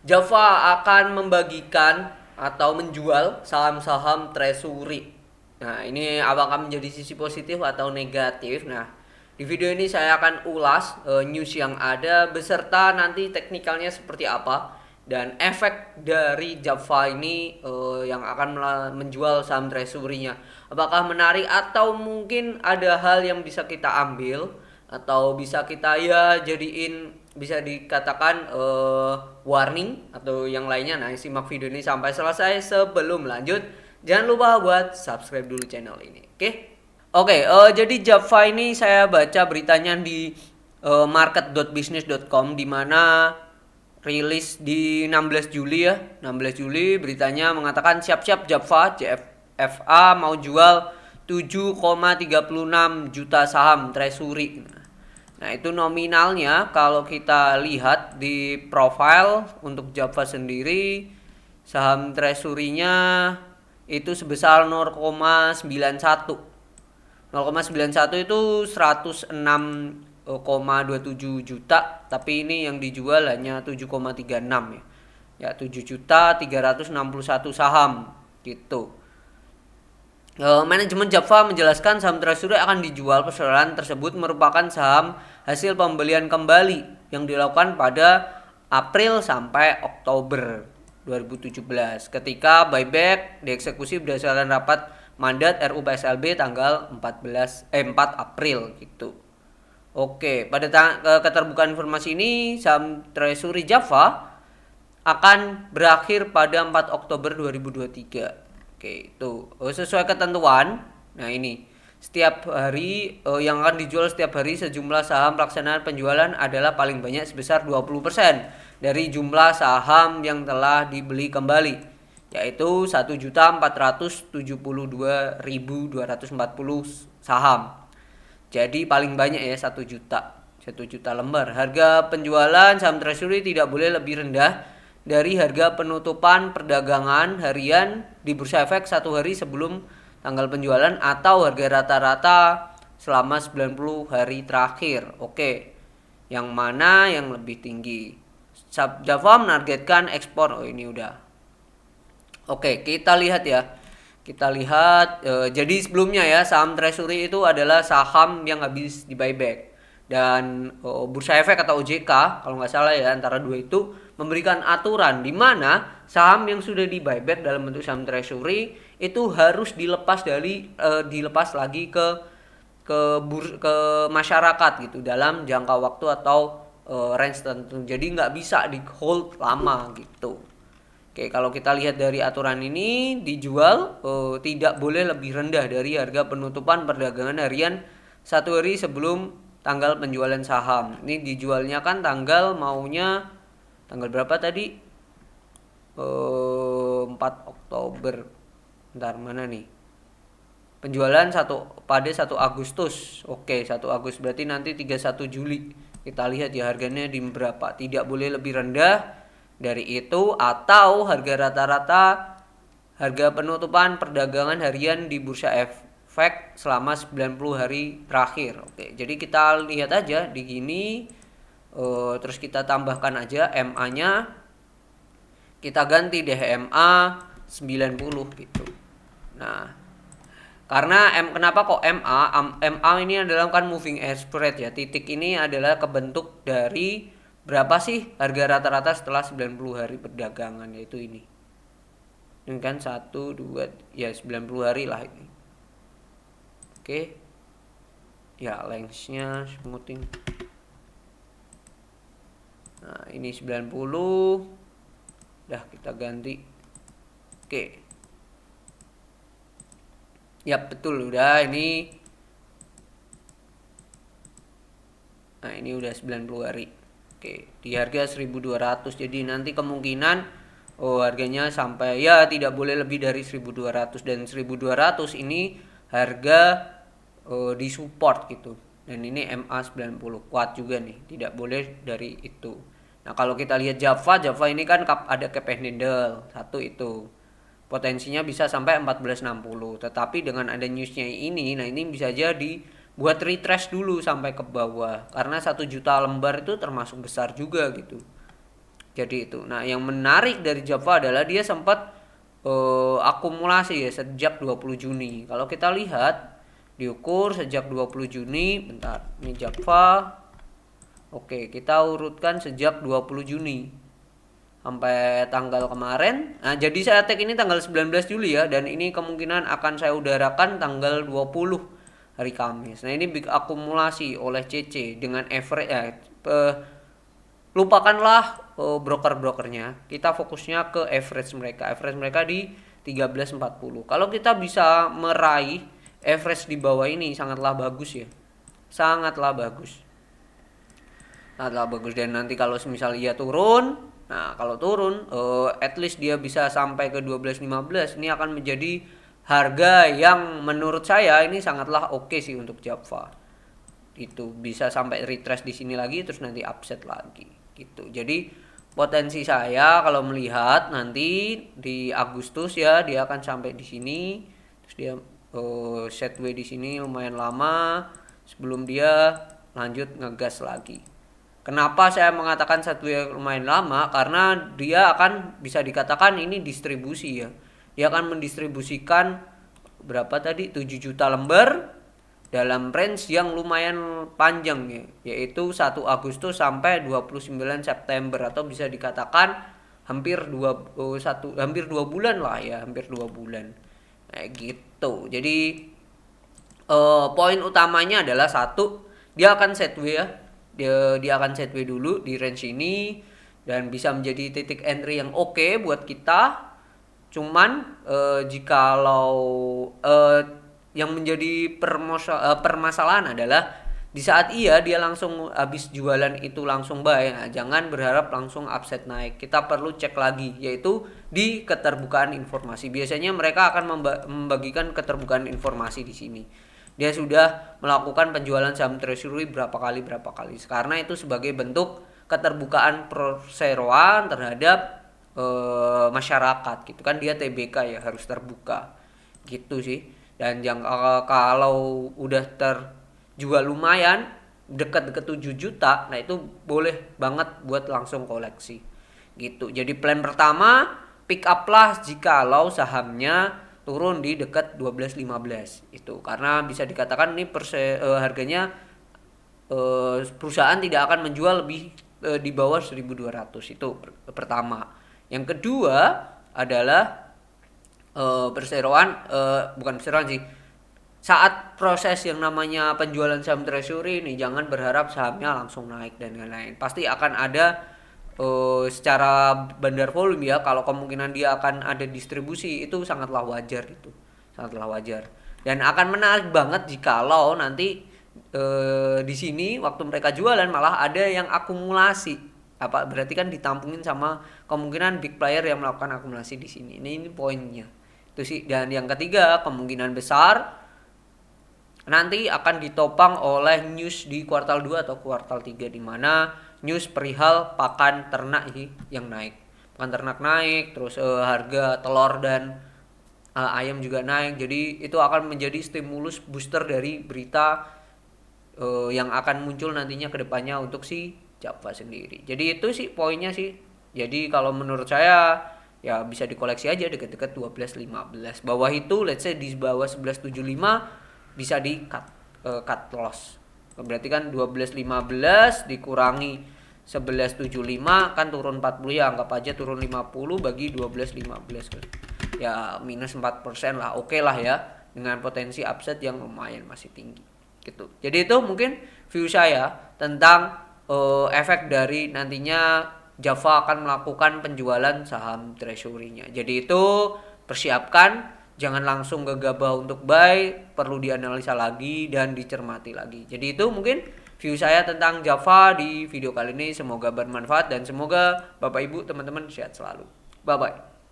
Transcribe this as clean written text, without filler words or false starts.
Java akan membagikan atau menjual saham-saham treasury. Nah, ini apakah menjadi sisi positif atau negatif? Nah, di video ini saya akan ulas news yang ada beserta nanti teknikalnya seperti apa dan efek dari Java ini yang akan menjual saham treasury-nya. Apakah menarik atau mungkin ada hal yang bisa kita ambil atau bisa kita ya jadiin bisa dikatakan warning atau yang lainnya. Nah, simak video ini sampai selesai. Sebelum lanjut, jangan lupa buat subscribe dulu channel ini. Jadi Java ini saya baca beritanya di market.business.com di mana rilis di 16 Juli ya. 16 Juli beritanya mengatakan siap-siap Java JFA mau jual 7,36 juta saham treasury. Nah, itu nominalnya kalau kita lihat di profile untuk Java sendiri saham treasury-nya itu sebesar 0,91. 0,91 itu 106,27 juta, tapi ini yang dijual hanya 7,36 ya. Ya 7 juta 361 saham gitu. Manajemen Java menjelaskan saham treasury akan dijual. Persoalan tersebut merupakan saham hasil pembelian kembali yang dilakukan pada April sampai Oktober 2017 ketika buyback dieksekusi berdasarkan rapat mandat RUU PSLB tanggal 4 April gitu. Oke, pada keterbukaan informasi ini saham treasury Java akan berakhir pada 4 Oktober 2023. Oke, itu sesuai ketentuan. Nah, ini setiap hari yang akan dijual setiap hari sejumlah saham pelaksanaan penjualan adalah paling banyak sebesar 20% dari jumlah saham yang telah dibeli kembali, yaitu 1.472.240 saham. Jadi paling banyak ya 1 juta. 1 juta lembar. Harga penjualan saham treasury tidak boleh lebih rendah dari harga penutupan perdagangan harian di Bursa Efek satu hari sebelum tanggal penjualan atau harga rata-rata selama 90 hari terakhir. Oke. Yang mana yang lebih tinggi? Java menargetkan ekspor. Oh, ini udah. Oke, kita lihat ya. Kita lihat jadi sebelumnya ya saham treasury itu adalah saham yang habis di buyback dan Bursa Efek atau OJK kalau nggak salah ya antara dua itu memberikan aturan di mana saham yang sudah di buyback dalam bentuk saham treasury itu harus dilepas lagi ke masyarakat gitu dalam jangka waktu atau range tertentu. Jadi nggak bisa di hold lama gitu. Oke, kalau kita lihat dari aturan ini dijual tidak boleh lebih rendah dari harga penutupan perdagangan harian satu hari sebelum tanggal penjualan saham. Ini dijualnya kan tanggal berapa tadi? 4 Oktober. Bentar, mana nih? Penjualan pada 1 Agustus. Oke, 1 Agustus berarti nanti 31 Juli. Kita lihat ya harganya di berapa. Tidak boleh lebih rendah dari itu atau harga rata-rata harga penutupan perdagangan harian di Bursa Efek selama 90 hari terakhir. Oke, jadi kita lihat aja di gini terus kita tambahkan aja MA-nya. Kita ganti deh MA 90 gitu. Nah, karena kenapa kok MA? MA ini adalah kan moving average spread ya. Titik ini adalah kebentuk dari berapa sih harga rata-rata setelah 90 hari perdagangan, yaitu ini. Ini kan 1 2 ya 90 hari lah ini. Oke. Ya, lengthnya smoothing. Nah, ini 90. Dah kita ganti. Oke. Ya betul udah ini. Nah, ini udah 90 hari. Oke, di harga 1.200. Jadi nanti kemungkinan harganya sampai ya tidak boleh lebih dari 1.200 dan 1.200 ini harga di support gitu. Dan ini MA 90 kuat juga nih, tidak boleh dari itu. Nah, kalau kita lihat Java ini kan ada cap and handle, satu itu. Potensinya bisa sampai 1460. Tetapi dengan ada newsnya ini, nah ini bisa jadi buat retrace dulu sampai ke bawah karena 1 juta lembar itu termasuk besar juga gitu. Jadi itu. Nah, yang menarik dari Java adalah dia sempat akumulasi ya sejak 20 Juni. Kalau kita lihat diukur sejak 20 Juni, bentar. Ini Java. Oke, kita urutkan sejak 20 Juni sampai tanggal kemarin. Nah, jadi saya tag ini tanggal 19 Juli ya, dan ini kemungkinan akan saya udarakan tanggal 20 hari Kamis. Nah, ini big akumulasi oleh CC dengan average lupakanlah broker-brokernya. Kita fokusnya ke average mereka. Average mereka di 1340. Kalau kita bisa meraih average di bawah ini sangatlah bagus ya. Sangatlah bagus. Dan nanti kalau misalnya dia turun, nah kalau turun at least dia bisa sampai ke 12.15, ini akan menjadi harga yang menurut saya ini sangatlah oke sih untuk Java. Itu bisa sampai retrace di sini lagi terus nanti upset lagi gitu. Jadi potensi saya kalau melihat nanti di Agustus ya dia akan sampai di sini, terus dia sideways di sini lumayan lama sebelum dia lanjut ngegas lagi. Kenapa saya mengatakan satu yang lumayan lama? Karena dia akan bisa dikatakan ini distribusi ya. Dia akan mendistribusikan berapa tadi? 7 juta lembar dalam range yang lumayan panjang ya, yaitu 1 Agustus sampai 29 September atau bisa dikatakan hampir 2 bulan lah ya, hampir 2 bulan. Kayak gitu. Jadi poin utamanya adalah satu, dia akan sideways ya. Dia akan sideways dulu di range ini dan bisa menjadi titik entry yang oke buat kita. Cuman jikalau yang menjadi permasalahan adalah di saat dia langsung habis jualan itu langsung buy, nah, jangan berharap langsung upset naik. Kita perlu cek lagi, yaitu di keterbukaan informasi. Biasanya mereka akan membagikan keterbukaan informasi di sini. Dia sudah melakukan penjualan saham treasury berapa kali. Karena itu sebagai bentuk keterbukaan perseroan terhadap masyarakat gitu kan, dia TBK ya, harus terbuka gitu sih. Dan yang kalau udah terjual lumayan dekat-dekat 7 juta, nah itu boleh banget buat langsung koleksi gitu. Jadi plan pertama, pick up lah jikalau sahamnya turun di dekat 12.15 itu, karena bisa dikatakan ini harganya perusahaan tidak akan menjual lebih di bawah 1.200 itu pertama. Yang kedua adalah bukan perseroan sih, saat proses yang namanya penjualan saham treasury ini jangan berharap sahamnya langsung naik dan lain-lain. Pasti akan ada secara bandar volume ya, kalau kemungkinan dia akan ada distribusi itu sangatlah wajar gitu, sangatlah wajar. Dan akan menarik banget jikalau nanti di sini waktu mereka jualan malah ada yang akumulasi. Apa berarti kan ditampungin sama kemungkinan big player yang melakukan akumulasi di sini. Ini poinnya. Itu sih. Dan yang ketiga, kemungkinan besar nanti akan ditopang oleh news di kuartal 2 atau kuartal 3, di mana news perihal pakan ternak yang naik. Pakan ternak naik, terus harga telur dan ayam juga naik. Jadi itu akan menjadi stimulus booster dari berita yang akan muncul nantinya ke depannya untuk si Java sendiri. Jadi itu sih poinnya sih. Jadi kalau menurut saya ya bisa dikoleksi aja dekat-dekat 12.15. Bawah itu let's say di bawah 11.75 bisa di cut loss. Berarti kan 12.15 dikurangi 11.75 kan turun 40 ya, anggap aja turun 50 bagi 12.15 ya minus 4% lah, oke lah ya, dengan potensi upside yang lumayan masih tinggi gitu. Jadi itu mungkin view saya tentang efek dari nantinya Java akan melakukan penjualan saham treasury-nya. Jadi itu persiapkan, jangan langsung gegabah untuk buy, perlu dianalisa lagi dan dicermati lagi. Jadi itu mungkin view saya tentang Java di video kali ini. Semoga bermanfaat dan semoga Bapak Ibu teman-teman sehat selalu. Bye bye.